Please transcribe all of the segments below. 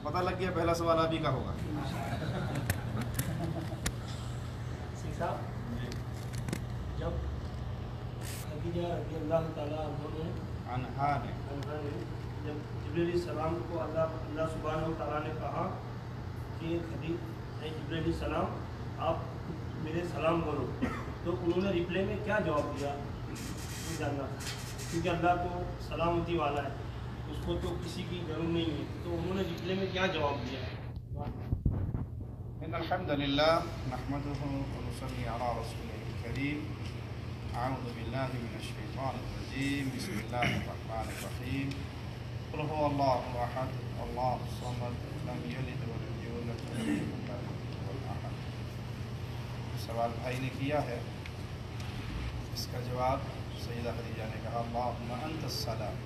پتہ لگ گیا پہلا سوال آپ ہی کا ہوگا۔ جب خدیجہ رضی اللہ تعالیٰ عنہا نے جب جبریل علیہ السلام کو اللہ سبحانہ و تعالیٰ نے کہا کہ جبریل علیہ السلام آپ میرے سلام کرو، تو انہوں نے ریپلے میں کیا جواب دیا جاننا، کیونکہ اللہ تو سلامتی والا ہے، اس کو تو کسی کی ضرورت نہیں ہے، تو انہوں نے ریپلے میں کیا جواب دیا؟ ان الحمد للہ نحمده ونصلي على رسوله الكريم اعوذ باللہ من الشیطان الرجیم بسم اللہ الرحمن الرحیم قل هو اللہ احد اللہ الصمد لم یلد ولم یولد ولم یکن له کفوا احد۔ سوال بھائی نے کیا ہے، اس کا جواب سیدہ خدیجہ نے کہا اللہم انت السلام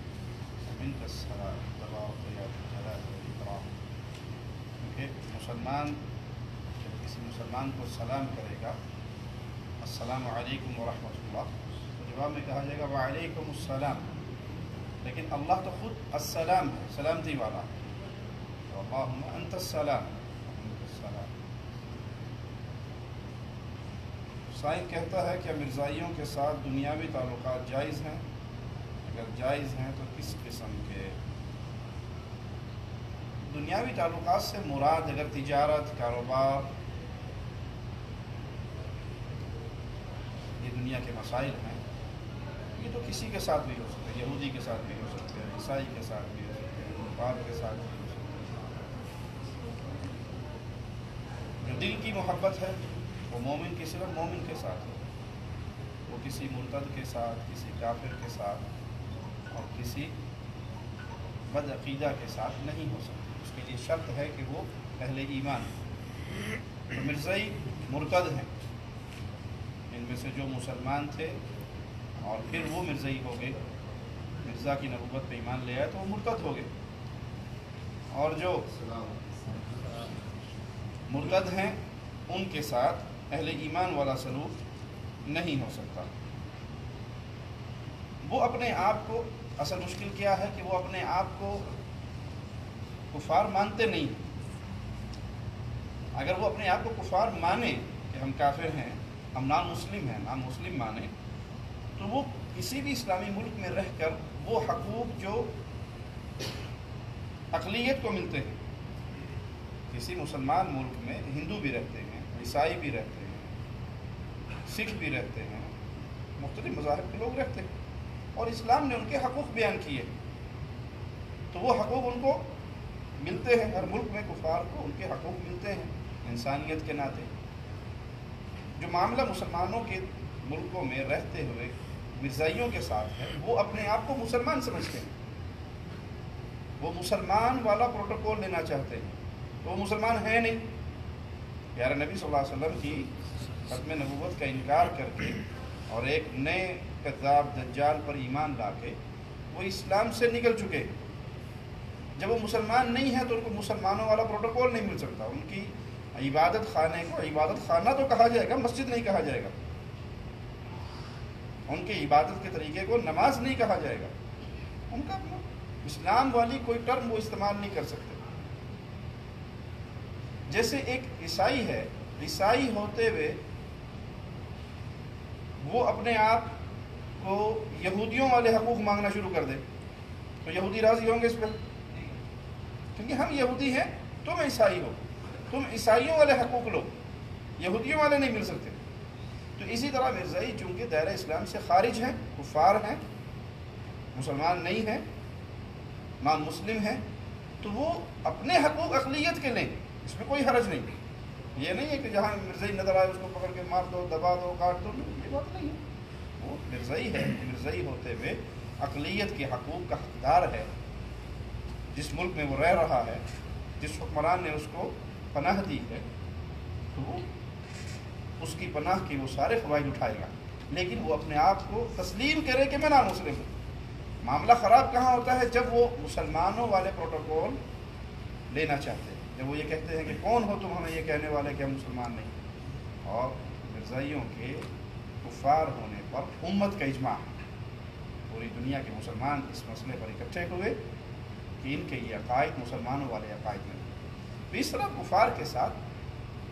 ومنک السلام تبارک یا ذا الجلال والاکرام۔ کیونکہ مسلمان کسی مسلمان کو سلام کرے گا السلام علیکم ورحمۃ اللہ، تو جواب میں کہا جائے گا وعلیکم السلام، لیکن اللہ تو خود السلام ہے، سلامتی والا، تو اللہم انت السلام ومنک السلام۔ سائنس کہتا ہے کہ مرزائیوں کے ساتھ دنیاوی تعلقات جائز ہیں، اگر جائز ہیں تو کس قسم کے؟ دنیاوی تعلقات سے مراد اگر تجارت، کاروبار، یہ دنیا کے مسائل ہیں، یہ تو کسی کے ساتھ بھی ہو سکتے ہیں، یہودی کے ساتھ بھی ہو سکتے ہیں، عیسائی کے ساتھ بھی ہو سکتے ہیں، کفار کے ساتھ بھی ہو سکتے ہیں۔ جو دل کی محبت ہے وہ مومن کی صرف مومن کے ساتھ ہے، وہ کسی مرتد کے ساتھ، کسی کافر کے ساتھ اور کسی بد عقیدہ کے ساتھ نہیں ہو سکتی، اس کے لیے شرط ہے کہ وہ اہل ایمان ہیں۔ تو مرزائی مرتد ہیں، ان میں سے جو مسلمان تھے اور پھر وہ مرزائی ہو گئے، مرزا کی نبوت پہ ایمان لے آئے تو وہ مرتد ہو گئے، اور جو مرتد ہیں ان کے ساتھ اہل ایمان والا سلوک نہیں ہو سکتا۔ وہ اپنے آپ کو، اصل مشکل کیا ہے کہ وہ اپنے آپ کو کفار مانتے نہیں۔ اگر وہ اپنے آپ کو کفار مانے کہ ہم کافر ہیں، ہم نان مسلم ہیں، نان مسلم مانے، تو وہ کسی بھی اسلامی ملک میں رہ کر وہ حقوق جو اقلیت کو ملتے ہیں، کسی مسلمان ملک میں ہندو بھی رہتے ہیں، عیسائی بھی رہتے ہیں، سکھ بھی رہتے ہیں، مختلف مذاہب کے لوگ رہتے ہیں، اور اسلام نے ان کے حقوق بیان کیے، تو وہ حقوق ان کو ملتے ہیں۔ ہر ملک میں کفار کو ان کے حقوق ملتے ہیں انسانیت کے ناطے۔ جو معاملہ مسلمانوں کے ملکوں میں رہتے ہوئے مرزائیوں کے ساتھ ہے، وہ اپنے آپ کو مسلمان سمجھتے ہیں، وہ مسلمان والا پروٹوکول لینا چاہتے ہیں، تو وہ مسلمان ہیں نہیں۔ پیارے نبی صلی اللہ علیہ وسلم کی ختم نبوت کا انکار کر کے اور ایک نئے کذاب دجال پر ایمان لا کے وہ اسلام سے نکل چکے۔ جب وہ مسلمان نہیں ہیں تو ان کو مسلمانوں والا پروٹوکول نہیں مل سکتا، ان کی عبادت خانے کو عبادت خانہ تو کہا جائے گا، مسجد نہیں کہا جائے گا، ان کی عبادت کے طریقے کو نماز نہیں کہا جائے گا، ان کا اسلام والی کوئی ٹرم وہ استعمال نہیں کر سکتے۔ جیسے ایک عیسائی ہے، عیسائی ہوتے ہوئے وہ اپنے آپ کو یہودیوں والے حقوق مانگنا شروع کر دے تو یہودی راضی ہوں گے اس پر، کیونکہ ہم یہودی ہیں، تم عیسائی ہو، تم عیسائیوں والے حقوق لو، یہودیوں والے نہیں مل سکتے۔ تو اسی طرح مرزائی چونکہ دائرہ اسلام سے خارج ہیں، کفار ہیں، مسلمان نہیں ہیں، نان مسلم ہیں، تو وہ اپنے حقوق اقلیت کے لیں، اس میں کوئی حرج نہیں۔ یہ نہیں ہے کہ جہاں مرزائی نظر آئے اس کو پکڑ کے مار دو، دبا دو، کاٹ دو، یہ بات نہیں ہے۔ وہ مرزائی ہے، مرزائی ہوتے ہوئے اقلیت کے حقوق کا حقدار ہے، جس ملک میں وہ رہ رہا ہے، جس حکمران نے اس کو پناہ دی ہے، تو وہ اس کی پناہ کی وہ سارے فوائد اٹھائے گا، لیکن وہ اپنے آپ کو تسلیم کرے کہ میں نان مسلم ہوں۔ معاملہ خراب کہاں ہوتا ہے؟ جب وہ مسلمانوں والے پروٹوکول لینا چاہتے ہیں، جب وہ یہ کہتے ہیں کہ کون ہو تم ہمیں یہ کہنے والے کہ ہم مسلمان نہیں۔ اور مرزائیوں کے کفار ہونے پر امت کا اجماع ہے، پوری دنیا کے مسلمان اس مسئلے پر اکٹھے ہوئے مشرکین کے یہ عقائد مسلمانوں والے عقائد نہیں. تو اس طرح کفار کے ساتھ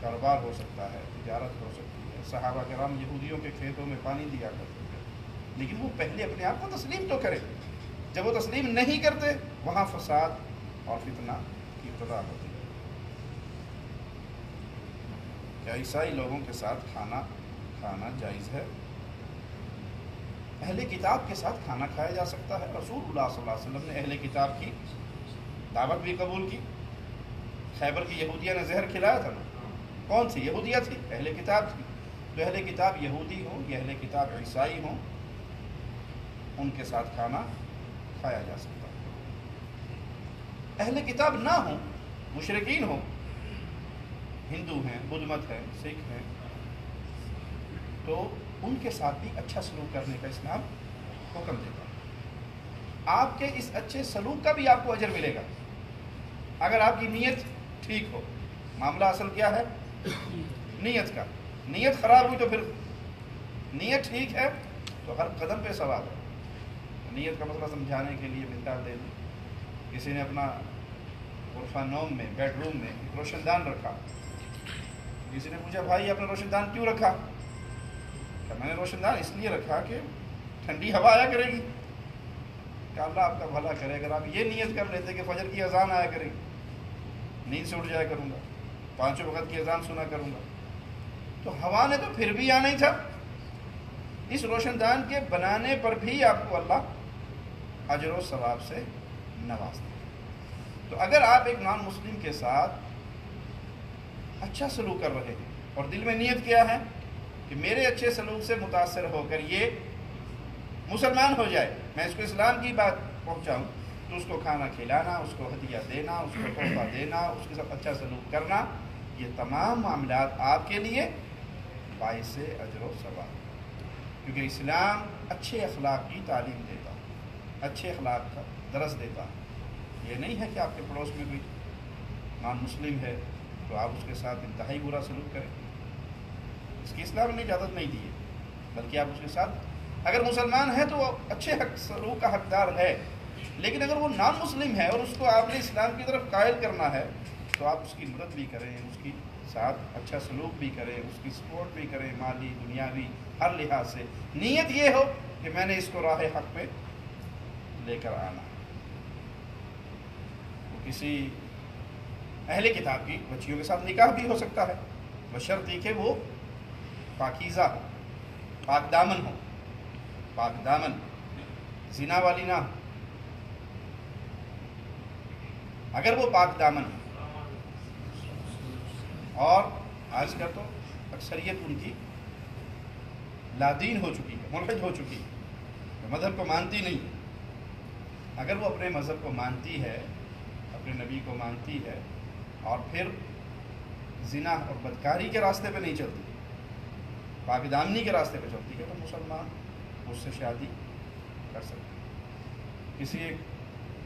کاروبار ہو سکتا ہے, تجارت ہو سکتی ہے. صحابہ کرام یہودیوں کے کھیتوں میں پانی دیا کرتے تھے, لیکن وہ پہلے اپنے آپ کو تسلیم تو کرے. جب وہ تسلیم نہیں کرتے وہاں فساد اور فتنہ کی ابتدا ہوتی ہے. کیا عیسائی لوگوں کے ساتھ کھانا جائز ہے؟ اہل کتاب کے ساتھ کھانا کھایا جا سکتا ہے. رسول اللہ صلی اللہ علیہ وسلم نے اہل کتاب کی دعوت بھی قبول کی. خیبر کی یہودیہ نے زہر کھلایا تھا نا, کون سی یہودیہ تھی؟ اہل کتاب تھی. تو اہل کتاب یہودی ہوں یا اہل کتاب عیسائی ہوں, ان کے ساتھ کھانا کھایا جا سکتا ہے. اہل کتاب نہ ہوں, مشرکین ہوں, ہندو ہیں, بدھ مت ہیں, سکھ ہیں, تو ان کے ساتھ بھی اچھا سلوک کرنے کا اسلام حکم دیتا ہے. آپ کے اس اچھے سلوک کا بھی آپ کو اجر ملے گا اگر آپ کی نیت ٹھیک ہو. معاملہ اصل کیا ہے؟ نیت کا. نیت خراب ہوئی تو پھر نیت ٹھیک ہے تو ہر قدم پہ ثواب ہے. نیت کا مسئلہ سمجھانے کے لیے مثال دے دوں. کسی نے اپنا غرفہ نوم میں, بیڈ روم میں ایک روشن دان رکھا. کسی نے پوچھا بھائی آپ نے روشن دان کیوں رکھا؟ کہ میں نے روشن دان اس لیے رکھا کہ ٹھنڈی ہوا آیا کرے گی. کہ اللہ آپ کا بھلا کرے. اگر آپ یہ نیت کر لیتے کہ فجر کی اذان آیا کرے گی, نیند سے اٹھ جایا کروں گا, 5 وقت کی اذان سنا کروں گا, تو ہوا نے تو پھر بھی آنا ہی تھا. اس روشن دان کے بنانے پر بھی آپ کو اللہ اجر و ثواب سے نوازتا ہے. تو اگر آپ ایک نان مسلم کے ساتھ اچھا سلوک کر رہے ہیں اور دل میں نیت کیا ہے کہ میرے اچھے سلوک سے متاثر ہو کر یہ مسلمان ہو جائے, میں اس کو اسلام کی بات پہنچاؤں, تو اس کو کھانا کھلانا, اس کو ہدیہ دینا, اس کو تحفہ دینا, اس کے ساتھ اچھا سلوک کرنا, یہ تمام معاملات آپ کے لیے باعث اجر و ثواب. کیونکہ اسلام اچھے اخلاق کی تعلیم دیتا ہے, اچھے اخلاق کا درس دیتا ہے. یہ نہیں ہے کہ آپ کے پڑوس میں کوئی نان مسلم ہے تو آپ اس کے ساتھ انتہائی برا سلوک کریں. اس کی اسلام نے اجازت نہیں دی ہے, بلکہ آپ اس کے ساتھ اگر مسلمان ہے تو وہ اچھے سلوک کا حقدار ہے. لیکن اگر وہ نان مسلم ہے اور اس کو آپ نے اسلام کی طرف قائل کرنا ہے تو آپ اس کی مدد بھی کریں, اس کی ساتھ اچھا سلوک بھی کریں, اس کی سپورٹ بھی کریں, مالی دنیاوی ہر لحاظ سے. نیت یہ ہو کہ میں نے اس کو راہ حق پہ لے کر آنا. کسی اہل کتاب کی بچیوں کے ساتھ نکاح بھی ہو سکتا ہے, بشرطی کہ وہ پاکیزہ ہو, پاک دامن ہو. پاک دامن, زنا والی نہ ہو. اگر وہ پاک دامن ہو, اور آج کل تو اکثریت ان کی لادین ہو چکی ہے, ملحد ہو چکی ہے, مذہب کو مانتی نہیں. اگر وہ اپنے مذہب کو مانتی ہے, اپنے نبی کو مانتی ہے, اور پھر زنا اور بدکاری کے راستے پہ نہیں چلتی, پاک دامنی کے راستے پہ چلتی ہے, تو مسلمان اس سے شادی کر سکتے ہیں. کسی ایک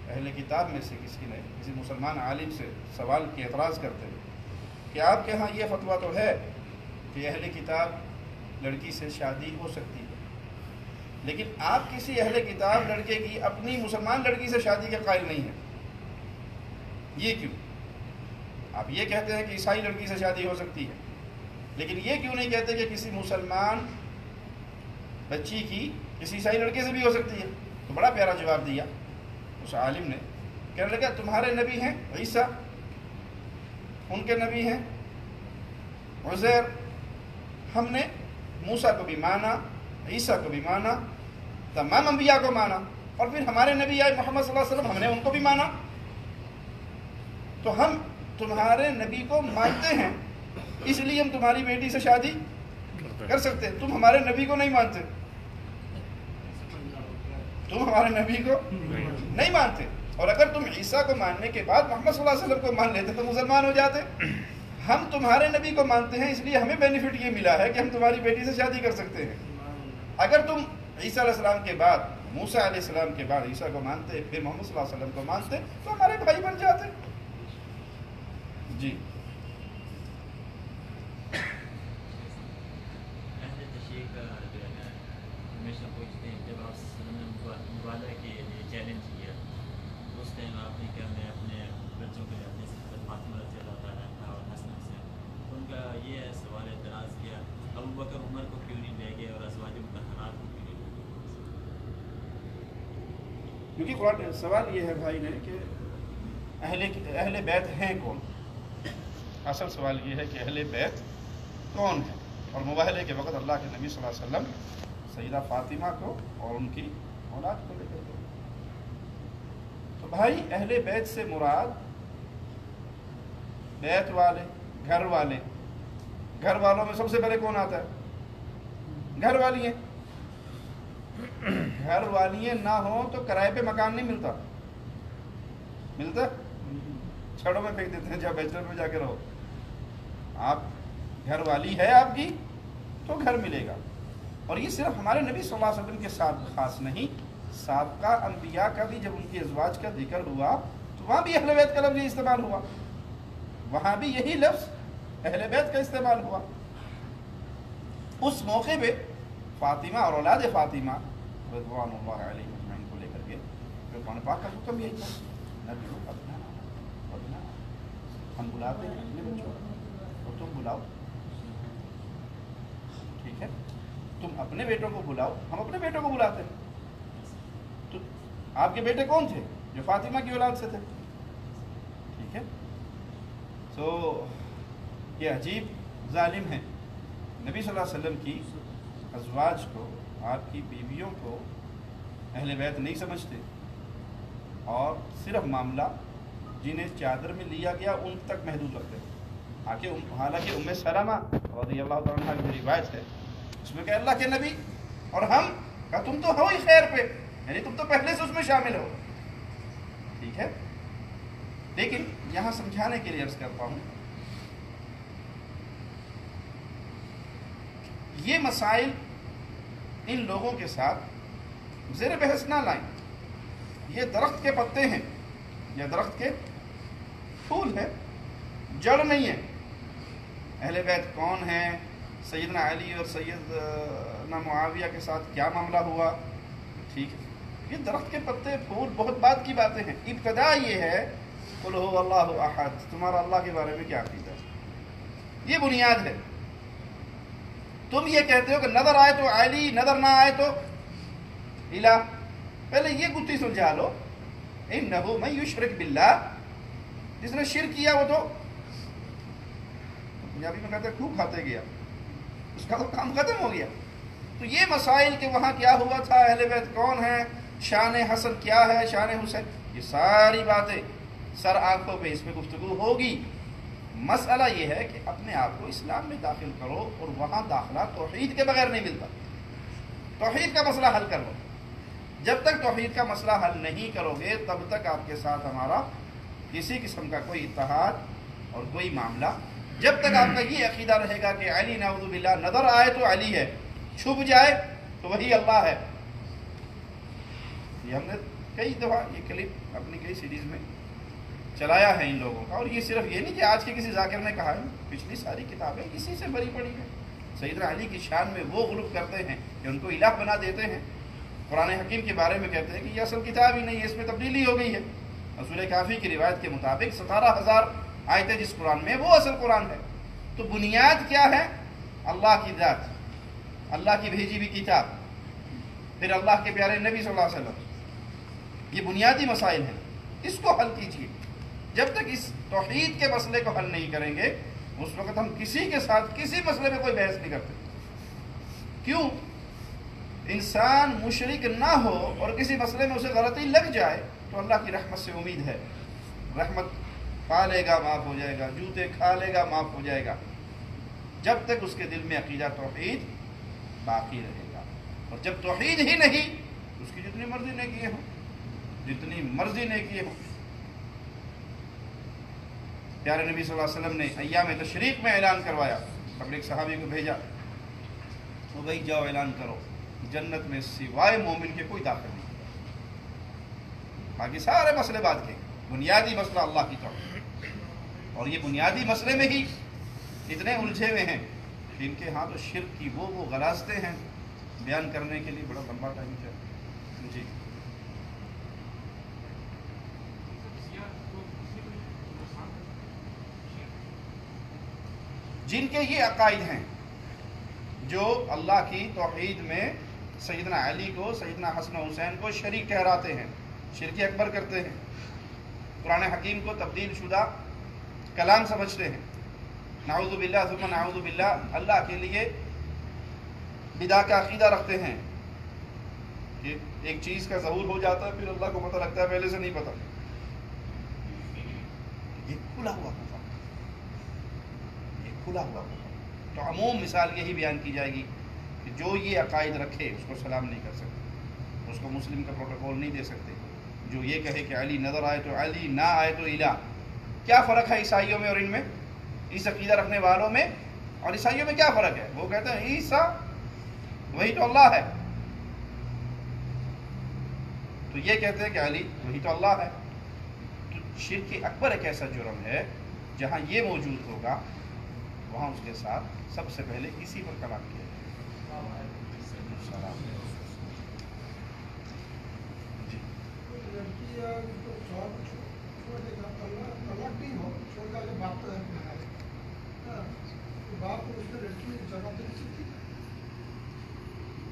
اہل کتاب میں سے کسی نے کسی مسلمان عالم سے سوال کی, اعتراض کرتے ہوئے کہ آپ کے ہاں یہ فتویٰ تو ہے کہ اہل کتاب لڑکی سے شادی ہو سکتی ہے, لیکن آپ کسی اہل کتاب لڑکے کی اپنی مسلمان لڑکی سے شادی کے قائل نہیں ہیں. یہ کیوں؟ آپ یہ کہتے ہیں کہ عیسائی لڑکی سے شادی ہو سکتی ہے, لیکن یہ کیوں نہیں کہتے کہ کسی مسلمان بچی کی کسی عیسائی لڑکے سے بھی ہو سکتی ہے؟ تو بڑا پیارا جواب دیا اس عالم نے. کہنے لگا تمہارے نبی ہیں عیسیٰ, ان کے نبی ہیں عزیر, ہم نے موسیٰ کو بھی مانا, عیسیٰ کو بھی مانا, تمام انبیاء کو مانا, اور پھر ہمارے نبی آئے محمد صلی اللہ علیہ وسلم, ہم نے ان کو بھی مانا. تو ہم تمہارے نبی کو مانتے ہیں, اس لیے ہم تمہاری بیٹی سے شادی کر سکتے ہیں. تم ہمارے نبی کو نہیں مانتے, تم ہمارے نبی کو نہیں مانتے. اور اگر تم عیسیٰ کو ماننے کے بعد محمد صلی اللہ علیہ وسلم کو مان لیتے تو مسلمان ہو جاتے. ہم تمہارے نبی کو مانتے ہیں, اس لیے ہمیں بینیفٹ یہ ملا ہے کہ ہم تمہاری بیٹی سے شادی کر سکتے ہیں. اگر تم عیسیٰ علیہ السلام کے بعد, موسیٰ علیہ السلام کے بعد عیسیٰ کو مانتے, پھر محمد صلی اللہ علیہ وسلم کو مانتے, تو ہمارے بھائی بن جاتے. جی ہمیشہ پوچھتے ہیں جب آپ نے مبالغہ کے لیے چیلنج کیا اس ٹائم آپ نے کیا ابو بکر عمر کو کیوں نہیں لے گئے اور ازواج مطہرات کو کیوں نہیں لے گئے؟ کیونکہ قرآن سوال یہ ہے بھائی نے کہ اہل بیت ہیں کون؟ اصل سوال یہ ہے کہ اہل بیت کون ہے، اور مباہلے کے وقت اللہ کے نبی صلی اللہ علیہ وسلم سیدہ فاطمہ کو اور ان کی اولاد کو لے کر گئے۔ تو بھائی اہل بیت سے مراد بیت والے، گھر والے۔ گھر والوں میں سب سے پہلے کون آتا ہے؟ گھر والی ہیں۔ گھر والی نہ ہو تو کرائے پہ مکان نہیں ملتا، ملتا چھڑوں میں پھینک دیتے ہیں، جب بیچلر میں جا کے رہو۔ آپ گھر والی ہے آپ کی تو گھر ملے گا۔ اور یہ صرف ہمارے نبی صلی اللہ علیہ وسلم کے ساتھ خاص نہیں، سابقہ انبیاء کا بھی جب ان کی ازواج کا ذکر ہوا تو وہاں بھی اہل بیت کا لفظ استعمال ہوا، وہاں بھی یہی لفظ اہل بیت کا استعمال ہوا۔ اس موقع پہ فاطمہ اور اولاد فاطمہ رضوان اللہ علیہ اجمعین کو لے کر کے قرآن پاک کا حکم یہی تھا، نبی ابنا ہم بلاتے ہیں اپنے بچوں اور تم بلاؤ، ٹھیک ہے، تم اپنے بیٹوں کو بلاؤ، ہم اپنے بیٹوں کو بلاتے ہیں۔ تو آپ کے بیٹے کون تھے؟ جو فاطمہ کی اولاد سے تھے، ٹھیک ہے۔ تو یہ عجیب ظالم ہے، نبی صلی اللہ علیہ وسلم کی ازواج کو، آپ کی بیویوں کو اہل بیت نہیں سمجھتے، اور صرف معاملہ جنہیں چادر میں لیا گیا ان تک محدود رکھتے ہیں۔ حالانکہ ام سلمہ رضی اللہ تعالیٰ عنہ کی روایت ہے، اس میں کہ اللہ کے نبی اور ہم کہا تم تو ہو ہی خیر پہ، یعنی تم تو پہلے سے اس میں شامل ہو، ٹھیک ہے۔ لیکن یہاں سمجھانے کے لیے عرض کرتا ہوں، یہ مسائل ان لوگوں کے ساتھ زیر بحث نہ لائیں۔ یہ درخت کے پتے ہیں، یہ درخت کے پھول ہیں، جڑ نہیں ہے۔ اہل بیت کون ہیں، سیدنا علی اور سیدنا معاویہ کے ساتھ کیا معاملہ ہوا، ٹھیک ہے، یہ درخت کے پتے پھول بہت بات کی باتیں ہیں۔ ابتدا یہ ہے قل هو اللہ احد، تمہارا اللہ کے بارے میں کیا عقیدہ ہے، یہ بنیاد ہے۔ تم یہ کہتے ہو کہ نظر آئے تو علی، نظر نہ آئے تو الہ، پہلے یہ گتھی سلجھا لو، انہ من یشرک باللہ، جس نے شرک کیا وہ تو پنجابی میں کہتے ہیں کھو کھاتے گیا، اس کا تو کام ختم ہو گیا۔ تو یہ مسائل کہ وہاں کیا ہوا تھا، اہل بیت کون ہے، شان حسن کیا ہے، شان حسین، یہ ساری باتیں سر آنکھوں پہ اس میں گفتگو ہوگی۔ مسئلہ یہ ہے کہ اپنے آپ کو اسلام میں داخل کرو، اور وہاں داخلہ توحید کے بغیر نہیں ملتا۔ توحید کا مسئلہ حل کرو، جب تک توحید کا مسئلہ حل نہیں کرو گے تب تک آپ کے ساتھ ہمارا کسی قسم کا کوئی اتحاد اور کوئی معاملہ، جب تک آپ کا یہ عقیدہ رہے گا کہ علی نعوذ باللہ نظر آئے تو علی ہے، چھپ جائے تو وہی اللہ ہے۔ یہ ہم نے کئی دفعہ یہ کلپ اپنی کئی سیریز میں چلایا ہے ان لوگوں کا، اور یہ صرف یہ نہیں کہ آج کے کسی ذاکر نے کہا ہے، پچھلی ساری کتابیں اسی سے بھری پڑی ہیں۔ سیدنا علی کی شان میں وہ غلو کرتے ہیں کہ ان کو الہ بنا دیتے ہیں، قرآن حکیم کے بارے میں کہتے ہیں کہ یہ اصل کتاب ہی نہیں ہے، اس میں تبدیلی ہو گئی ہے۔ رسول کافی کی روایت کے مطابق 17,000 آیتیں جس قرآن میں وہ اصل قرآن ہے۔ تو بنیاد کیا ہے؟ اللہ کی ذات، اللہ کی بھیجی ہوئی کتاب، پھر اللہ کے پیارے نبی صلی اللہ علیہ وسلم، یہ بنیادی مسائل ہیں، اس کو حل کیجیے۔ جب تک اس توحید کے مسئلے کو حل نہیں کریں گے اس وقت ہم کسی کے ساتھ کسی مسئلے میں کوئی بحث نہیں کرتے۔ کیوں؟ انسان مشرک نہ ہو اور کسی مسئلے میں اسے غلطی لگ جائے تو اللہ کی رحمت سے امید ہے، رحمت پا لے گا، معاف ہو جائے گا، جوتے کھا لے گا، معاف ہو جائے گا، جب تک اس کے دل میں عقیدہ توحید باقی رہے گا۔ اور جب توحید ہی نہیں، اس کی جتنی مرضی نیکیاں ہوں، جتنی مرضی نیکیاں ہوں۔ پیارے نبی صلی اللہ علیہ وسلم نے ایام تشریق میں اعلان کروایا، اپنے ایک صحابی کو بھیجا، تو بھائی جاؤ اعلان کرو جنت میں سوائے مومن کے کوئی داخل نہیں، باقی سارے مسئلے بات کے، بنیادی مسئلہ اللہ کی توحید۔ اور یہ بنیادی مسئلے میں ہی اتنے الجھے ہوئے ہیں کہ ان کے ہاں تو شرک کی وہ غلاظتیں ہیں، بیان کرنے کے لیے بڑا لمبا ٹائم چاہیے۔ جی جن کے یہ عقائد ہیں، جو اللہ کی توحید میں سیدنا علی کو، سیدنا حسن و حسین کو شریک ٹھہراتے ہیں، شرک اکبر کرتے ہیں، قرآن حکیم کو تبدیل شدہ کلام سمجھتے ہیں، نعوذ باللہ ثم نعوذ باللہ، اللہ کے لیے بدعہ کا عقیدہ رکھتے ہیں کہ ایک چیز کا ظہور ہو جاتا ہے پھر اللہ کو پتہ لگتا ہے، پہلے سے نہیں پتہ۔ یہ کھلا ہوا کفر، یہ کھلا ہوا کفر۔ تو عموم مثال یہی بیان کی جائے گی کہ جو یہ عقائد رکھے اس کو سلام نہیں کر سکتے، اس کو مسلم کا پروٹوکول نہیں دے سکتے۔ جو یہ کہے کہ علی نظر آئے تو علی، نہ آئے تو الہ۔ کیا فرق ہے عیسائیوں میں اور ان میں، اس عقیدہ رکھنے والوں میں اور عیسائیوں میں کیا فرق ہے؟ وہ کہتے ہیں عیسیٰ وہی تو اللہ ہے، تو یہ کہتے ہیں کہ علی وہی تو اللہ ہے۔ تو شرک اکبر ایک ایسا جرم ہے جہاں یہ موجود ہوگا وہاں اس کے ساتھ سب سے پہلے اسی پر کلام کیا جائے۔ جی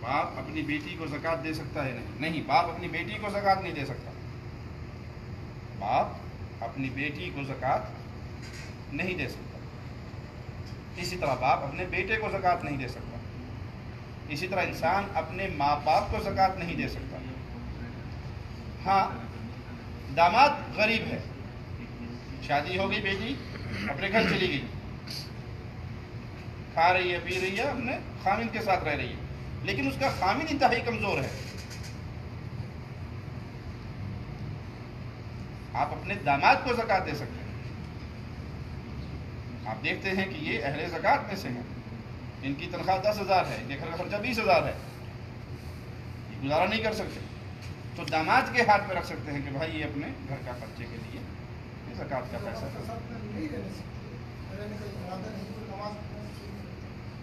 باپ اپنی بیٹی کو زکوٰۃ دے سکتا ہے؟ نہیں، باپ اپنی بیٹی کو زکوٰۃ نہیں دے سکتا، باپ اپنی بیٹی کو زکوٰۃ نہیں دے سکتا۔ اسی طرح باپ اپنے بیٹے کو زکوٰۃ نہیں دے سکتا، اسی طرح انسان اپنے ماں باپ کو زکوٰۃ نہیں دے سکتا۔ ہاں، داماد غریب ہے، شادی ہو گئی، بیٹی اپنے گھر چلی گئی، کھا رہی ہے، پی رہی ہے، اپنے خامند کے ساتھ رہ رہی ہے، لیکن اس کا خامند انتہائی کمزور ہے۔ آپ اپنے داماد کو زکوٰۃ دے سکتے ہیں۔ آپ دیکھتے ہیں کہ یہ اہل زکوٰۃ میں سے ہیں، ان کی تنخواہ 10,000 ہے، ان کے گھر کا خرچہ 20,000 ہے، یہ گزارا نہیں کر سکتے، تو داماد کے ہاتھ میں رکھ سکتے ہیں کہ بھائی یہ اپنے گھر کا خرچے کے لیے یہ زکوٰۃ کا پیسہ ہے۔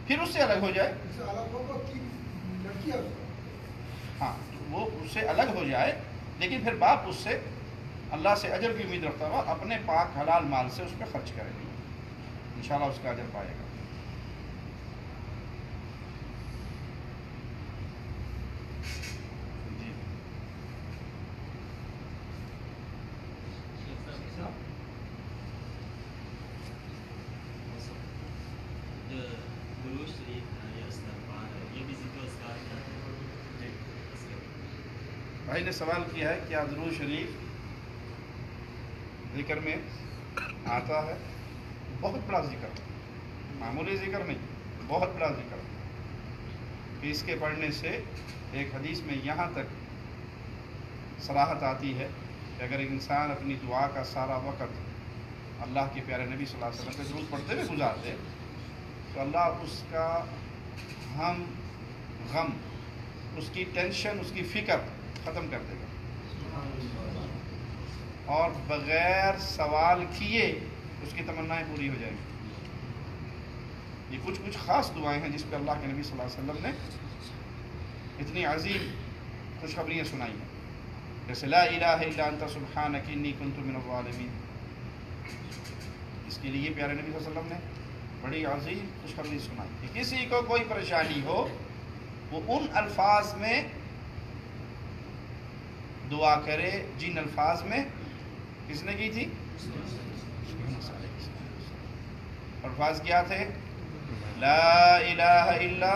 پھر اس سے الگ ہو جائے، ہاں وہ اس سے الگ ہو جائے، لیکن پھر باپ اس سے اللہ سے اجر کی امید رکھتا ہوا اپنے پاک حلال مال سے اس پہ خرچ کرے گا، انشاءاللہ اس کا اجر پائے گا۔ جی درود شریف ہے یا استغفار ہے، یہ بھی ذکر و اذکار کیا ہے؟ بھائی نے سوال کیا ہے کیا درود شریف ذکر میں آتا ہے؟ بہت بڑا ذکر، معمولی ذکر نہیں، بہت بڑا ذکر کہ اس کے پڑھنے سے ایک حدیث میں یہاں تک صراحت آتی ہے کہ اگر ایک انسان اپنی دعا کا سارا وقت اللہ کے پیارے نبی صلی اللہ علیہ وسلم پہ درود پڑھتے ہوئے گزار دے تو اللہ اس کا ہم غم، اس کی ٹینشن، اس کی فکر ختم کر دے گا، اور بغیر سوال کیے اس کی تمنائیں پوری ہو جائیں گی۔ یہ کچھ خاص دعائیں ہیں جس پہ اللہ کے نبی صلی اللہ علیہ وسلم نے اتنی عظیم خوشخبریاں سنائی ہیں، جیسے لا الہ الا انت سبحانک انی کنت من الظالمین۔ اس کے لیے پیارے نبی صلی اللہ علیہ وسلم نے بڑی عظیم خوشخبری سنائی کہ کسی کو کوئی پریشانی ہو وہ ان الفاظ میں دعا کرے جن الفاظ میں کس نے کی تھی؟ الفاظ کیا تھے؟ لا الہ الا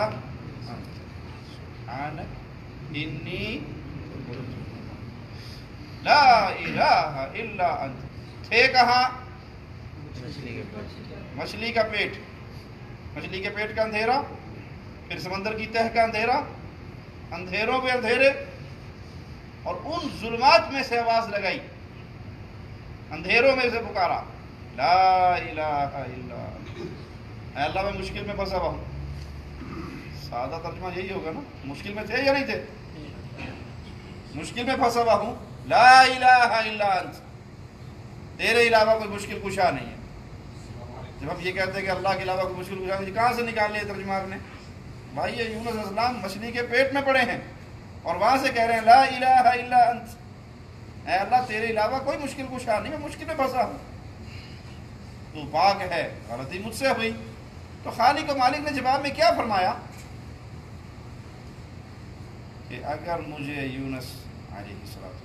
سبحانک انی، لا الہ الا انت، تھے کہاں؟ مچھلی کا پیٹ، مچھلی کے پیٹ کا اندھیرا، پھر سمندر کی تہہ کا اندھیرا، اندھیروں پہ اندھیرے، اور ان ظلمات میں سے آواز لگائی، اندھیروں میں سے پکارا لا الہ الا انت، اے اللہ میں مشکل میں پھنسا ہوا ہوں۔ سادہ ترجمہ یہی ہوگا نا، مشکل میں تھے یا نہیں تھے؟ مشکل میں پھنسا ہوا ہوں، لا الہ الا انت، تیرے علاوہ کوئی مشکل کشا نہیں ہے۔ جب ہم یہ کہتے ہیں کہ اللہ کے علاوہ کوئی مشکل کشا نہیں، کہاں سے نکال لیا ترجمہ آپ نے؟ بھائی یہ یونس علیہ السلام مچھلی کے پیٹ میں پڑے ہیں اور وہاں سے کہہ رہے ہیں لا الہ الا انت، اے اللہ تیرے علاوہ کوئی مشکل کشا نہیں، میں مشکل میں پھنسا ہوں، تو پاک ہے، غلطی مجھ سے ہوئی۔ تو خالق و مالک نے جواب میں کیا فرمایا؟ کہ اگر مجھے یونس علیہ السلام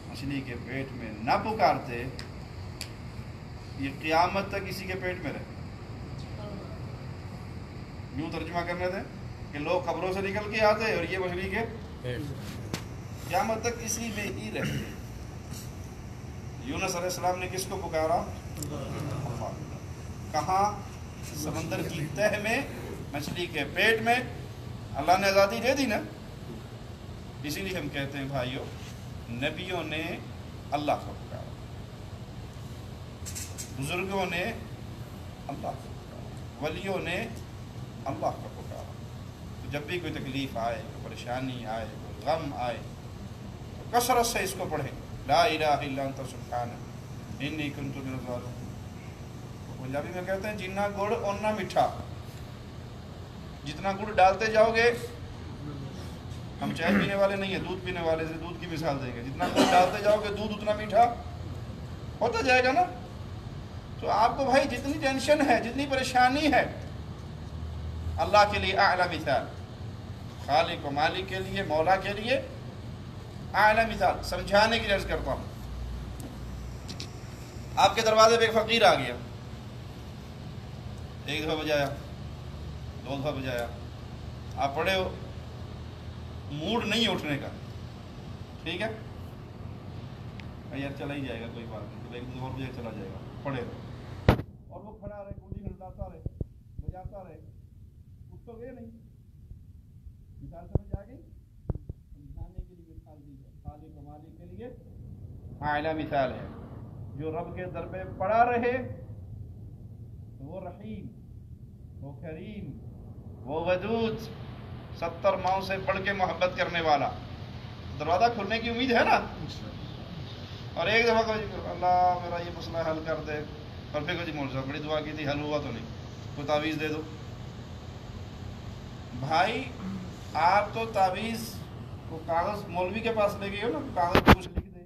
مچھلی کے پیٹ میں نہ پکارتے یہ قیامت تک اسی کے پیٹ میں رہے. یوں ترجمہ کرنے تھے کہ لوگ قبروں سے نکل کے آتے اور یہ مچھلی کے قیامت تک اسی میں ہی رہتے. یونس علیہ السلام نے کس کو پکارا؟ کہاں؟ سمندر کی تہ میں، مچھلی کے پیٹ میں. اللہ نے آزادی دے دی نا. اسی لیے ہم کہتے ہیں بھائیو، نبیوں نے اللہ کو پکارا، بزرگوں نے اللہ کو پکارا، ولیوں نے اللہ کو پکارا. تو جب بھی کوئی تکلیف آئے، کوئی پریشانی آئے، کوئی غم آئے تو کثرت سے اس کو پڑھیں، لا الہ الا انت سبحانک انی کنت من الظالمین. پنجابی میں کہتے ہیں جتنا گڑ انا میٹھا. جتنا گڑ ڈالتے جاؤ گے، ہم چائے پینے والے نہیں ہیں، دودھ پینے والے سے دودھ کی مثال دیں گے، جتنا گڑ ڈالتے جاؤ گے دودھ اتنا میٹھا ہوتا جائے گا نا. تو آپ کو بھائی جتنی ٹینشن ہے، جتنی پریشانی ہے، اللہ کے لیے اعلیٰ مثال، خالق و مالک کے لیے، مولا کے لیے اعلیٰ مثال. سمجھانے کی عرض کرتا ہوں. آپ کے دروازے پہ ایک فقیر آ گیا، ایک دفعہ بجایا، دو دفعہ بجایا، آپ پڑھے ہو، موڈ نہیں اٹھنے کا، ٹھیک ہے یار چلا ہی جائے گا، کوئی بات نہیں، تو ایک دو اور بجے چلا جائے گا، پڑھے ہو، اور وہ کھڑا رہے، کلی ہلداتا رہے، بجاتا رہے، اٹھ تو گئے نہیں. مثال سمجھ آ گئی؟ سمجھانے کے لیے مثال دی ہے. خالق و مالک کے لیے اعلیٰ مثال ہے. جو رب کے در پہ پڑا رہے تو وہ رحیم، وہ کریم، وہ ودود، 70 ماؤں سے بڑھ کے محبت کرنے والا. دروازہ کھلنے کی امید ہے نا. اور ایک دفعہ اللہ میرا یہ مسئلہ حل کر دے، اور پھر کچھ مول صاحب بڑی دعا کی تھی، حل ہوا تو نہیں، کوئی تعویذ دے دو. بھائی آپ تو تعویذ کو کاغذ مولوی کے پاس لے گئے ہو نا، کاغذ پہ کچھ لکھ دے،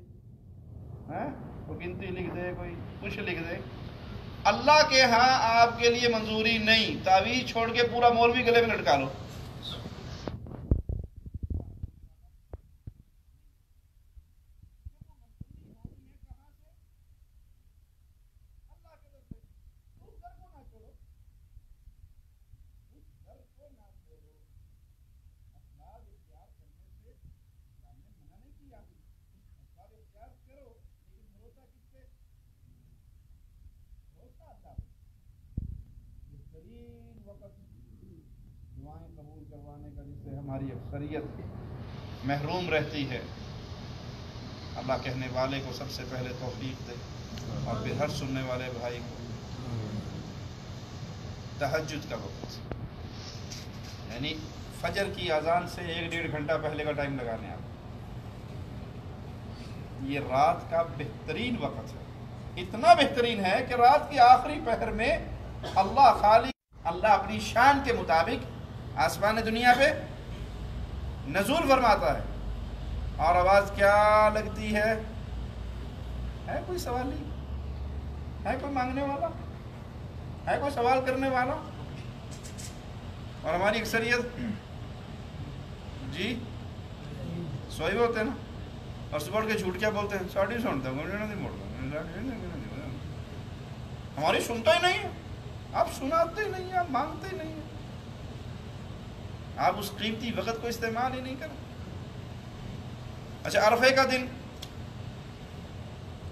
کوئی گنتی لکھ دے، کوئی کچھ لکھ دے. اللہ کے ہاں آپ کے لیے منظوری نہیں. تعویذ چھوڑ کے پورا مولوی گلے میں لٹکا لو. دعائیں قبول کروانے کا جس سے ہماری اکثریت محروم رہتی ہے، اللہ کہنے والے کو سب سے پہلے توفیق دے، اور پھر ہر سننے والے بھائی کو تہجد کا وقت، یعنی فجر کی اذان سے 1-1.5 گھنٹہ پہلے کا ٹائم لگانے. آپ یہ رات کا بہترین وقت ہے. اتنا بہترین ہے کہ رات کی آخری پہر میں اللہ خالق، اللہ اپنی شان کے مطابق آسمان دنیا پہ نزول فرماتا ہے. اور آواز کیا لگتی ہے کوئی سوال نہیں ہے، کوئی مانگنے والا ہے، کوئی سوال کرنے والا. اور ہماری اکثریت جی سوئی ہوتے ہیں نا، اور صبح اٹھ کے جھوٹ کیا بولتے ہیں، ساڑھی سنتا ہماری سنتا ہی نہیں ہے. آپ سناتے ہی نہیں ہیں، آپ مانگتے ہی نہیں ہیں، آپ اس قیمتی وقت کو استعمال ہی نہیں کرتے. اچھا عرفے کا دن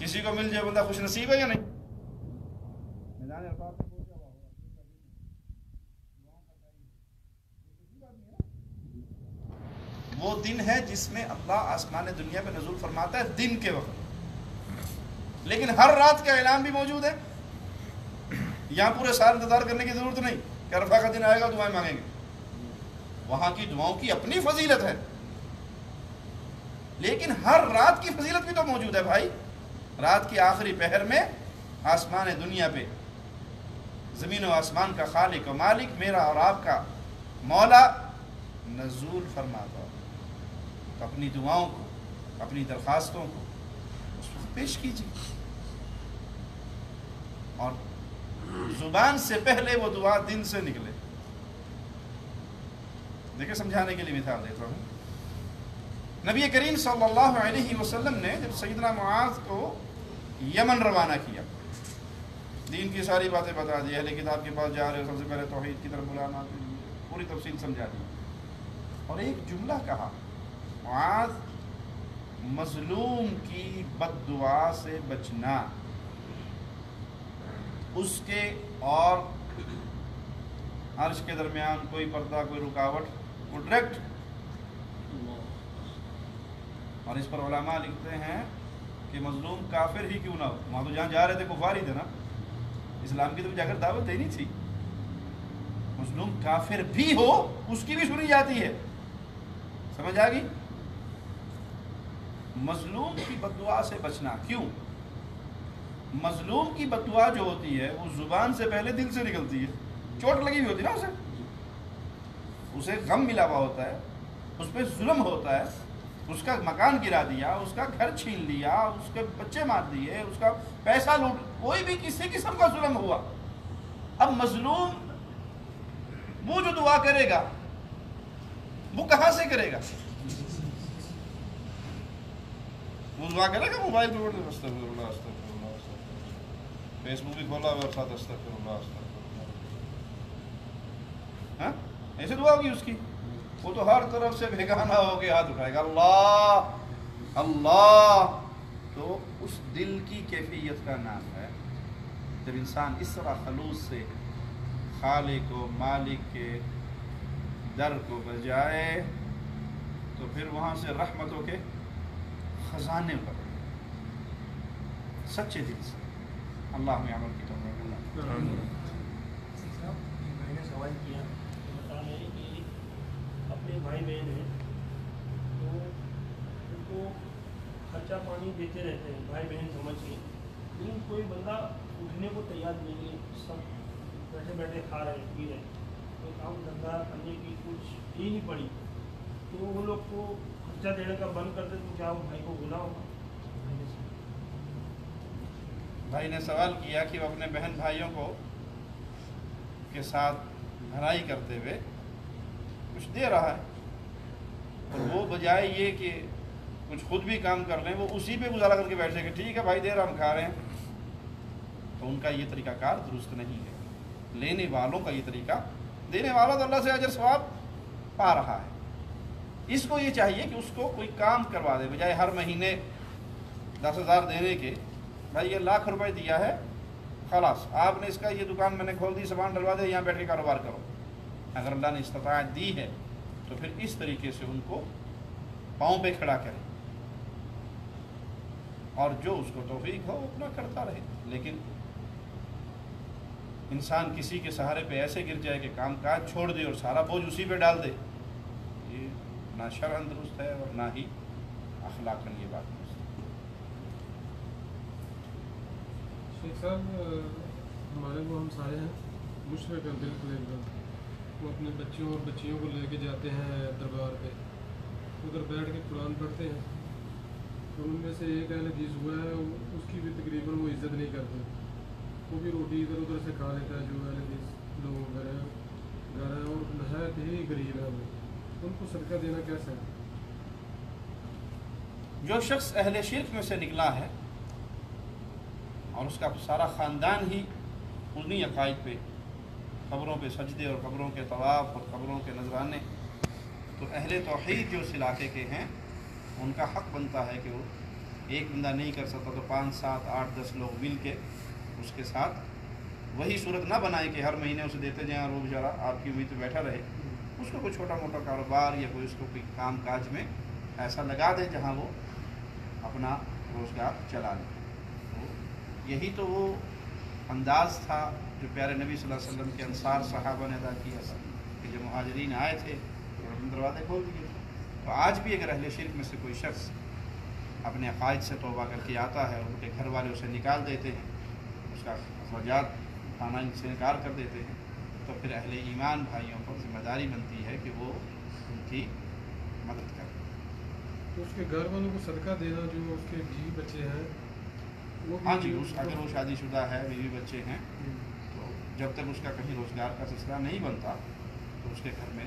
کسی کو مل جائے بندہ خوش نصیب ہے یا نہیں؟ میدان عرفات میں پہنچا ہوا ہوگا، وہ دن ہے جس میں اللہ آسمان دنیا پہ نزول فرماتا ہے دن کے وقت. لیکن ہر رات کا اعلان بھی موجود ہے. یہاں پورے سال انتظار کرنے کی ضرورت نہیں کہ عرفہ کا دن آئے گا دعائیں مانگیں گے. وہاں کی دعاؤں کی اپنی فضیلت ہے، لیکن ہر رات کی فضیلت بھی تو موجود ہے بھائی. رات کی آخری پہر میں آسمان دنیا پہ زمین و آسمان کا خالق و مالک، میرا اور آپ کا مولا نزول فرماتا. تو اپنی دعاؤں کو، اپنی درخواستوں کو اس وقت پیش کیجیے، اور زبان سے پہلے وہ دعا دن سے نکلے. دیکھیں سمجھانے کے لیے مثال دیتا ہوں. نبی کریم صلی اللہ علیہ وسلم نے جب سیدنا معاذ کو یمن روانہ کیا، دین کی ساری باتیں بتا دی، اہل کتاب کے پاس جا رہے سب سے پہلے توحید کی طرف بلانا، پوری تفصیل سمجھا دی، اور ایک جملہ کہا، معاذ مظلوم کی بد دعا سے بچنا، اس کے اور عرش کے درمیان کوئی پردہ کوئی رکاوٹ، وہ ڈائریکٹ. اور اس پر علماء لکھتے ہیں کہ مظلوم کافر ہی کیوں نہ ہو، وہاں تو جہاں جا رہے تھے کفار ہی تھے نا، اسلام کی طرف جا کر دعوت دینی تھی، مظلوم کافر بھی ہو اس کی بھی سنی جاتی ہے. سمجھ آ گئی؟ مظلوم کی بددعا سے بچنا. کیوں؟ مظلوم کی بددعا جو ہوتی ہے وہ زبان سے پہلے دل سے نکلتی ہے، چوٹ لگی ہوئی ہوتی ہے نا، اسے غم ملا ہوا ہوتا ہے، اس پہ ظلم ہوتا ہے، اس کا مکان گرا دیا، اس کا گھر چھین لیا، اس کے بچے مار دیے، اس کا پیسہ لوٹ، کوئی بھی کسی قسم کا ظلم ہوا. اب مظلوم وہ جو دعا کرے گا وہ کہاں سے کرے گا؟ وہ دعا کرے گا موبائل پہ استغفر اللہ استغفر اللہ استغفر اللہ، فیس بک بھی کھولا ہوا ساتھ استغفر اللہ استغفر اللہ، ہاں ایسے دعا ہوگی اس کی؟ وہ تو ہر طرف سے بھیگانا ہو کے ہاتھ اٹھائے گا اللہ اللہ. تو اس دل کی کیفیت کا نام ہے جب انسان اس طرح خلوص سے خالق و مالک کے در کو بجائے تو پھر وہاں سے رحمتوں کے خزانے پر سچے دل سے اللہ میں عمل کی توفیق اللہ. میں نے سوال کیا بتا رہے ہیں کہ اپنے بھائی بہن ہیں تو ان کو خرچہ پانی دیتے رہتے ہیں، بھائی بہن سمجھ کے، لیکن کوئی بندہ اٹھنے کو تیار نہیں ہے، سب بیٹھے بیٹھے کھا رہے پی رہے، کوئی کام دھندا کرنے کی کچھ ہی نہیں پڑی، تو وہ لوگ کو خرچہ دینے کا بند کر دے تو کیا وہ بھائی کو گناہ ہوگا؟ بھائی نے سوال کیا کہ وہ اپنے بہن بھائیوں کو کے ساتھ بھلائی کرتے ہوئے کچھ دے رہا ہے، اور وہ بجائے یہ کہ کچھ خود بھی کام کر لیں وہ اسی پہ گزارا کر کے بیٹھ جائے کہ ٹھیک ہے بھائی دے رہا ہم کھا رہے ہیں. تو ان کا یہ طریقہ کار درست نہیں ہے. لینے والوں کا یہ طریقہ، دینے والا تو اللہ سے اجر ثواب پا رہا ہے، اس کو یہ چاہیے کہ اس کو کوئی کام کروا دے، بجائے ہر مہینے 10,000 دینے کے. بھائی یہ 1,00,000 روپے دیا ہے، خلاص آپ نے اس کا یہ دکان میں نے کھول دی، سامان ڈلوا دے، یہاں بیٹھ کے کاروبار کرو. اگر اللہ نے استطاعت دی ہے تو پھر اس طریقے سے ان کو پاؤں پہ کھڑا کرے، اور جو اس کو توفیق ہو اپنا کرتا رہے. لیکن انسان کسی کے سہارے پہ ایسے گر جائے کہ کام کاج چھوڑ دے اور سارا بوجھ اسی پہ ڈال دے، یہ نہ شرعاً درست ہے اور نہ ہی اخلاقاً یہ بات درست ہے. شیخ صاحب ہمارے وہ ہم سارے ہیں مشرق ہیں بالکل ایک دم، وہ اپنے بچوں اور بچیوں کو لے کے جاتے ہیں دربار پہ، ادھر بیٹھ کے قرآن پڑھتے ہیں، اور ان میں سے ایک اہل حدیث ہوا ہے اس کی بھی تقریباً وہ عزت نہیں کرتے، وہ بھی روٹی ادھر ادھر سے کھا لیتا ہے جو اہل حدیث لوگ گھر ہے، اور نہایت ہی غریب ہے وہ، ان کو صدقہ دینا کیسا ہے؟ جو شخص اہل شرک میں سے نکلا ہے اور اس کا سارا خاندان ہی انہی عقائد پہ، قبروں پہ سجدے اور قبروں کے طواف اور قبروں کے نذرانے، تو اہل توحید جو اس علاقے کے ہیں ان کا حق بنتا ہے کہ وہ ایک بندہ نہیں کر سکتا تو 5 7 8 10 لوگ مل کے اس کے ساتھ وہی صورت نہ بنائے کہ ہر مہینے اسے دیتے جائیں اور وہ بیچارہ آپ کی امید پہ بیٹھا رہے. اس کو کوئی چھوٹا موٹا کاروبار یا کوئی اس کو کوئی کام کاج میں ایسا لگا دے جہاں وہ اپنا روزگار چلا لے. تو یہی تو وہ انداز تھا جو پیارے نبی صلی اللہ علیہ وسلم کے انصار صحابہ نے ادا کیا تھا کہ جب مہاجرین آئے تھے تو دروازے کھول دیے. تو آج بھی اگر اہل شرک میں سے کوئی شخص اپنے عقائد سے توبہ کر کے آتا ہے اور ان کے گھر والے اسے نکال دیتے ہیں، اس کا اخراجات اٹھانا سے انکار کر دیتے ہیں، تو پھر اہل ایمان بھائیوں پر ذمہ داری بنتی ہے کہ وہ ان کی مدد کریں. تو اس کے گھر والوں کو صدقہ دینا، جو اس کے بیوی بچے ہیں وہ ہاں جی، اگر وہ شادی شدہ ہے، بیوی بچے ہیں، تو جب تک اس کا کہیں روزگار کا سلسلہ نہیں بنتا تو اس کے گھر میں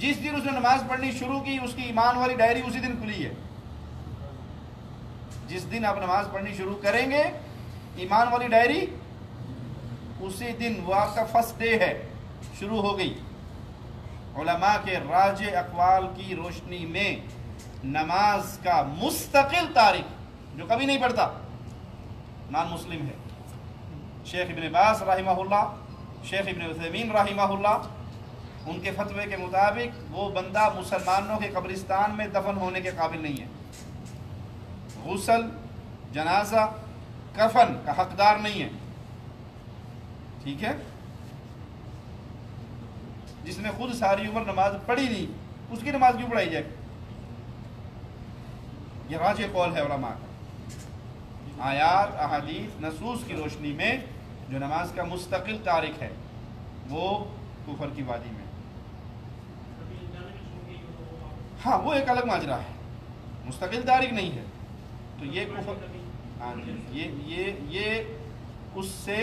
جس دن اس نے نماز پڑھنی شروع کی اس کی ایمان والی ڈائری اسی دن کھلی ہے. جس دن آپ نماز پڑھنی شروع کریں گے ایمان والی ڈائری اسی دن وہ آپ کا فرسٹ ڈے ہے, شروع ہو گئی. علماء کے راجح اقوال کی روشنی میں نماز کا مستقل تاریخ جو کبھی نہیں پڑھتا نان مسلم ہے. شیخ ابن باز رحمہ اللہ, شیخ ابن عثیمین رحمہ اللہ, ان کے فتوے کے مطابق وہ بندہ مسلمانوں کے قبرستان میں دفن ہونے کے قابل نہیں ہے. غسل, جنازہ, کفن کا حقدار نہیں ہے. ٹھیک ہے, جس نے خود ساری عمر نماز پڑھی نہیں اس کی نماز کیوں پڑھائی جائے؟ یہ راجح قول ہے علماء کا. آیات, احادیث, نصوص کی روشنی میں جو نماز کا مستقل تاریخ ہے وہ کفر کی وادی میں. ہاں وہ ایک الگ ماجرا ہے, مستقل تاریخ نہیں ہے تو یہ کفر, ہاں یہ اس سے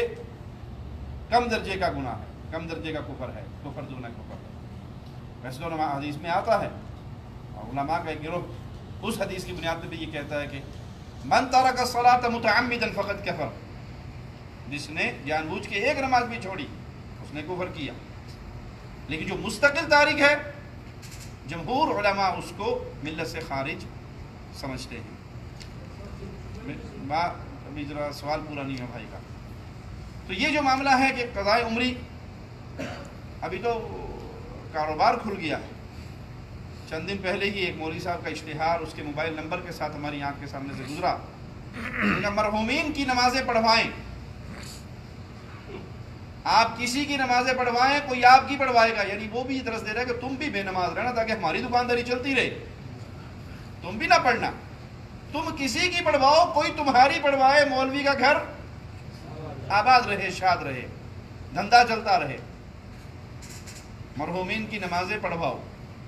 کم درجے کا گناہ ہے, کم درجے کا کفر ہے, کفر دون کفر ہے. ویسے تو حدیث میں آتا ہے اور علماء کا ایک گروہ اس حدیث کی بنیاد پہ بھی یہ کہتا ہے کہ من ترک الصلاۃ متعمدا فقد کفر, جس نے جان بوجھ کے ایک نماز بھی چھوڑی اس نے کفر کیا. لیکن جو مستقل تاریخ ہے جمہور علماء اس کو ملت سے خارج سمجھتے ہیں. ابھی ذرا سوال پورا نہیں ہے بھائی کا. تو یہ جو معاملہ ہے کہ قضاء عمری, ابھی تو کاروبار کھل گیا ہے. چند دن پہلے ہی ایک مولوی صاحب کا اشتہار اس کے موبائل نمبر کے ساتھ ہماری آنکھ کے سامنے سے گزرا کہ مرحومین کی نمازیں پڑھوائیں. آپ کسی کی نمازیں پڑھوائیں, کوئی آپ کی پڑھوائے گا, یعنی وہ بھی درس دے رہا ہے کہ تم بھی بے نماز رہنا تاکہ ہماری دکانداری چلتی رہے, تم بھی نہ پڑھنا. تم کسی کی پڑھواؤ, کوئی تمہاری پڑھوائے, مولوی کا گھر آباد رہے, شاد رہے, دھندا چلتا رہے. مرحومین کی نمازیں پڑھواؤ.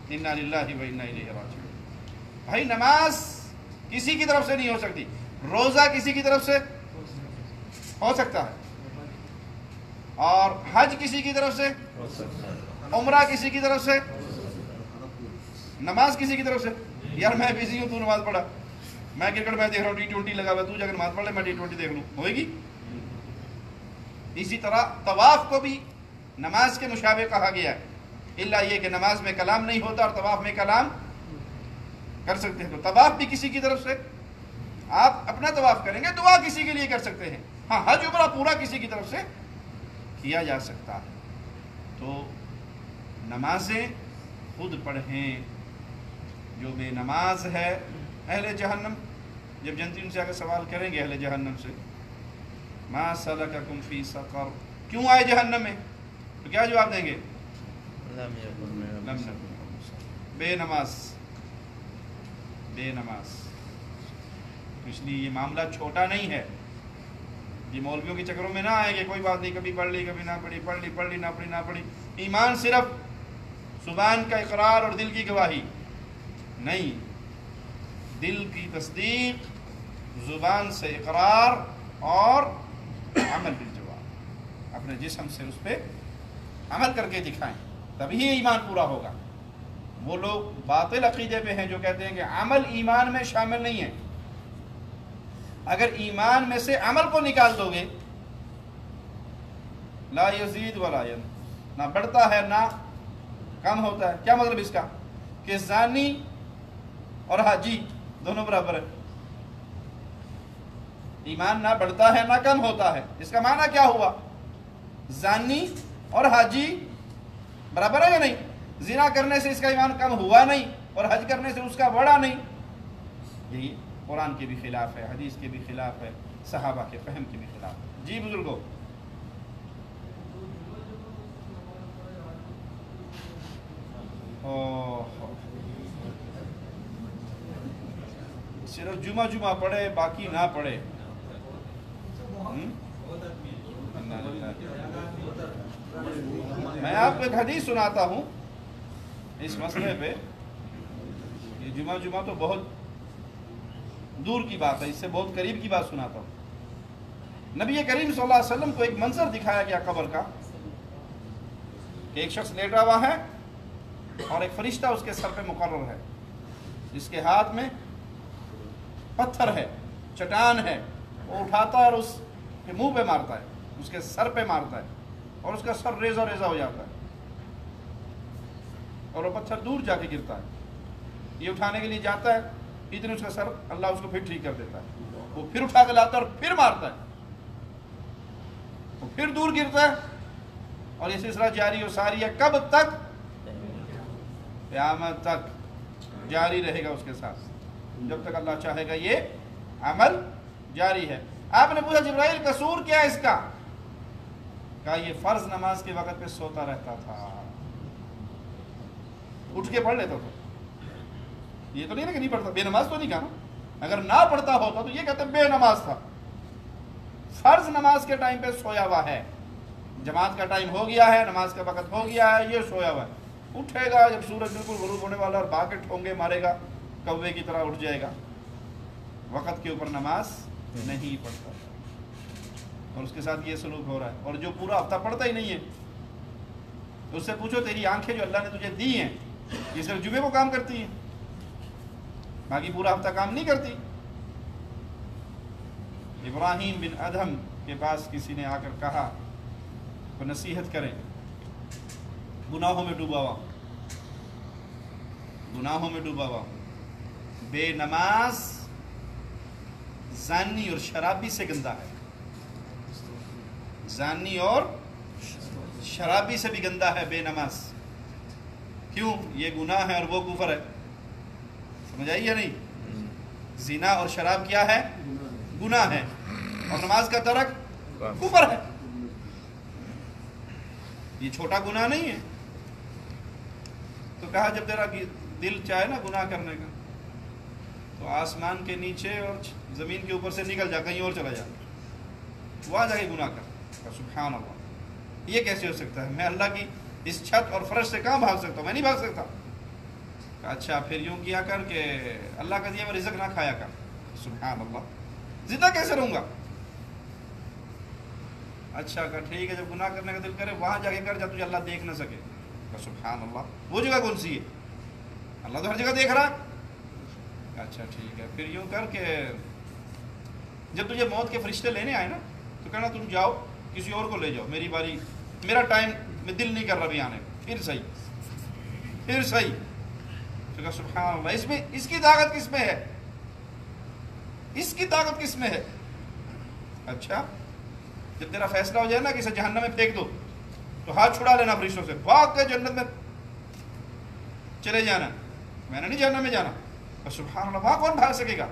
انا للہ و انا الیہ راجعون. بھائی نماز کسی کی طرف سے نہیں ہو سکتی, روزہ کسی کی طرف سے ہو سکتا ہے, اور حج کسی کی طرف سے, عمرہ کسی کی طرف سے, نماز کسی کی طرف سے. یار میں بزی ہوں, تو نماز پڑھا, میں کرکٹ میچ دیکھ رہا ہوں, T20 لگا ہوا, تو جا کر نماز پڑھ لے, میں T20 دیکھ لوں, ہوئے گی؟ اسی طرح طواف کو بھی نماز کے مشابہ کہا گیا ہے, الا یہ کہ نماز میں کلام نہیں ہوتا اور طواف میں کلام کر سکتے ہیں. تو طواف بھی کسی کی طرف سے, آپ اپنا طواف کریں گے, دعا کسی کے لیے کر سکتے ہیں. ہاں حج عمرہ پورا کسی کی طرف سے کیا جا سکتا ہے. تو نمازیں خود پڑھیں. جو بے نماز ہے اہل جہنم, جب جنتی ان سے آگے سوال کریں گے اہل جہنم سے, ما سلککم فی سقر, کیوں آئے جہنم میں, تو کیا جواب دیں گے؟ لم نکن. بے نماز, بے نماز. تو اس لیے یہ معاملہ چھوٹا نہیں ہے. یہ مولویوں کے چکروں میں نہ آئیں گے, کوئی بات نہیں, کبھی پڑھ لی کبھی نہ پڑھی, پڑھ لی پڑھ لی, نہ پڑھی نہ پڑھی. ایمان صرف زبان کا اقرار اور دل کی گواہی نہیں, دل کی تصدیق, زبان سے اقرار اور عمل بالجوارح, اپنے جسم سے اس پہ عمل کر کے دکھائیں, تبھی ایمان پورا ہوگا. وہ لوگ باطل عقیدے پہ ہیں جو کہتے ہیں کہ عمل ایمان میں شامل نہیں ہے. اگر ایمان میں سے عمل کو نکال دو گے, لا یزید ولا ینقص, نہ بڑھتا ہے نہ کم ہوتا ہے. کیا مطلب اس کا؟ کہ زانی اور حاجی دونوں برابر ہے, ایمان نہ بڑھتا ہے نہ کم ہوتا ہے. اس کا معنی کیا ہوا؟ زانی اور حاجی برابر ہے یا نہیں؟ زنا کرنے سے اس کا ایمان کم ہوا نہیں اور حج کرنے سے اس کا بڑھا نہیں. یہی قرآن کے بھی خلاف ہے, حدیث کے بھی خلاف ہے, صحابہ کے فہم کے بھی خلاف ہے. جی بزرگوں, صرف جمعہ پڑھے باقی نہ پڑھے. میں آپ کو ایک حدیث سناتا ہوں اس مسئلے پہ. یہ جمعہ تو بہت دور کی بات ہے, اس سے بہت قریب کی بات سناتا ہوں. نبی کریم صلی اللہ علیہ وسلم کو ایک منظر دکھایا گیا قبر کا, کہ ایک شخص لیٹا ہوا ہے, اور ایک فرشتہ اس کے سر پہ مقرر ہے، جس کے ہاتھ میں پتھر ہے، چٹان ہے، وہ اٹھاتا ہے اور اس کے منہ پہ مارتا ہے، اس کے سر پہ مارتا ہے، اور اس کا سر ریزہ ریزہ ہو جاتا ہے، اور وہ پتھر دور جا کے گرتا ہے۔ یہ اٹھانے کے لیے جاتا ہے، اتنے اس کا سر اللہ اس کو پھر ٹھیک کر دیتا ہے، وہ پھر اٹھا کے لاتا ہے اور پھر مارتا ہے، وہ پھر دور گرتا ہے، اور یہ سلسلہ جاری و ساری ہے کب تک؟ قیامت تک جاری رہے گا اس کے ساتھ، جب تک اللہ چاہے گا یہ عمل جاری ہے۔ آپ نے پوچھا جبرائیل قصور کیا ہے اس کا؟ کہا یہ فرض نماز کے وقت پہ سوتا رہتا تھا، اٹھ کے پڑھ لیتا تھا۔ یہ تو نہیں نا کہ نہیں پڑھتا، بے نماز تو نہیں کہا نا، اگر نہ پڑھتا ہوتا تو یہ کہتے بے نماز تھا۔ فرض نماز کے ٹائم پہ سویا ہوا ہے، جماعت کا ٹائم ہو گیا ہے، نماز کا وقت ہو گیا ہے، یہ سویا ہوا ہے، اٹھے گا جب سورج بالکل غروب ہونے والا اور بھاگ کے ٹھونگے مارے گا، کوے کی طرح اٹھ جائے گا، وقت کے اوپر نماز نہیں پڑھتا، اور اس کے ساتھ یہ سلوک ہو رہا ہے۔ اور جو پورا ہفتہ پڑھتا ہی نہیں ہے، اس سے پوچھو تیری آنکھیں جو اللہ نے تجھے دی ہیں یہ صرف جمعے کو کام کرتی ہیں، باقی پورا ہفتہ کام نہیں کرتی۔ ابراہیم بن ادہم کے پاس کسی نے آ کر کہا کو نصیحت کریں، گناہوں میں ڈوبا ہوا، گناہوں میں ڈوبا ہوا، بے نماز زانی اور شرابی سے گندا ہے، زانی اور شرابی سے بھی گندا ہے بے نماز۔ کیوں؟ یہ گناہ ہے اور وہ کفر ہے، سمجھ آئی یا نہیں؟ زنا اور شراب کیا ہے؟ گناہ ہے، اور نماز کا ترک کفر ہے۔ یہ چھوٹا گناہ نہیں ہے۔ تو کہا جب تیرا دل چاہے نا گناہ کرنے کا تو آسمان کے نیچے اور زمین کے اوپر سے نکل جا، کہیں اور چلا جا، وہاں جا کے گناہ کر۔ سبحان اللہ، یہ کیسے ہو سکتا ہے؟ میں اللہ کی اس چھت اور فرش سے کہاں بھاگ سکتا ہوں؟ میں نہیں بھاگ سکتا۔ اچھا پھر یوں کیا کر کہ اللہ کا دیا ہوا رزق نہ کھایا کر۔ سبحان اللہ، زندہ کیسے رہوں گا؟ اچھا کہ ٹھیک ہے، جب گناہ کرنے کا دل کرے وہاں جا کے کر، جب تجھے اللہ دیکھ نہ سکے۔ سبحان اللہ، وہ جگہ کون سی ہے؟ اللہ تو ہر جگہ دیکھ رہا ہے۔ اچھا ٹھیک ہے، پھر یوں کر کہ جب تجھے موت کے فرشتے لینے آئے نا تو کہنا تم جاؤ کسی اور کو لے جاؤ، میری باری، میرا ٹائم میں دل نہیں کر رہا بھی آنے کا، پھر صحیح، پھر صحیح۔ تو کہا سبحان اللہ، اس میں اس کی طاقت کس میں ہے؟ اس کی طاقت کس میں ہے؟ اچھا جب تیرا فیصلہ ہو جائے نا کہ اسے جہنم میں پھینک دو تو ہاتھ چھڑا لینا فرشتوں سے، بھاگ کے جنت میں چلے جانا، میں نے نہیں جہنم میں جانا۔ اور سبحان اللہ، وہاں کون بھاگ سکے گا؟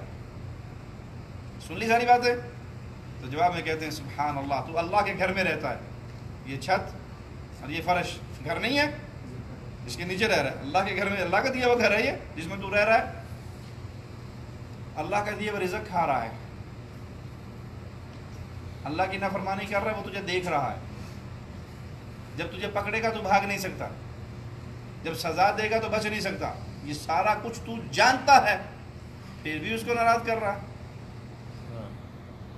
سن لی ساری باتیں؟ تو جواب میں کہتے ہیں سبحان اللہ، تو اللہ کے گھر میں رہتا ہے، یہ چھت اور یہ فرش گھر نہیں ہے، اس کے نیچے رہ رہا ہے، اللہ کے گھر میں، اللہ کا دیا ہوا گھر ہے یہ جس میں تو رہ رہا ہے، اللہ کا دیا ہوا رزق کھا رہا ہے، اللہ کی نافرمانی کر رہا ہے، وہ تجھے دیکھ رہا ہے، جب تجھے پکڑے گا تو بھاگ نہیں سکتا، جب سزا دے گا تو بچ نہیں سکتا، یہ سارا کچھ تو جانتا ہے پھر بھی اس کو ناراض کر رہا ہے،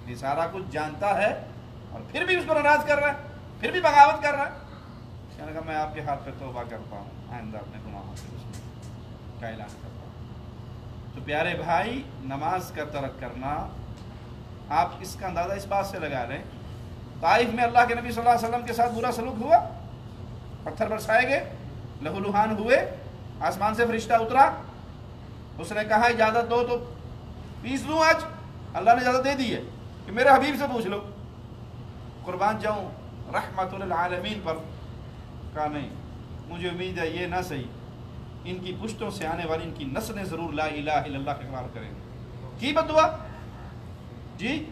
یہ سارا کچھ جانتا ہے اور پھر بھی اس کو ناراض کر رہا ہے، پھر بھی بغاوت کر رہا ہے۔ کہنے کا میں آپ کے ہاتھ پہ توبہ کرتا ہوں، آئندہ اپنے گناہوں سے کا اعلان کرتا ہوں۔ تو پیارے بھائی، نماز کا ترک کرنا، آپ اس کا اندازہ اس بات سے لگا لیں، طائف میں اللہ کے نبی صلی اللہ علیہ وسلم کے ساتھ برا سلوک ہوا، پتھر برسائے گئے، لہو لہان ہوئے، آسمان سے فرشتہ اترا، اس نے کہا اجازت دو تو پیس دوں آج، اللہ نے اجازت دے دی ہے کہ میرے حبیب سے پوچھ لو، قربان جاؤں رحمت للعالمین پر۔ کہا نہیں، مجھے امید ہے یہ نہ صحیح، ان کی پشتوں سے آنے والی ان کی نسلیں ضرور لا الہ الا اللہ کا اقرار کریں گے۔ کی بد دعا؟ جی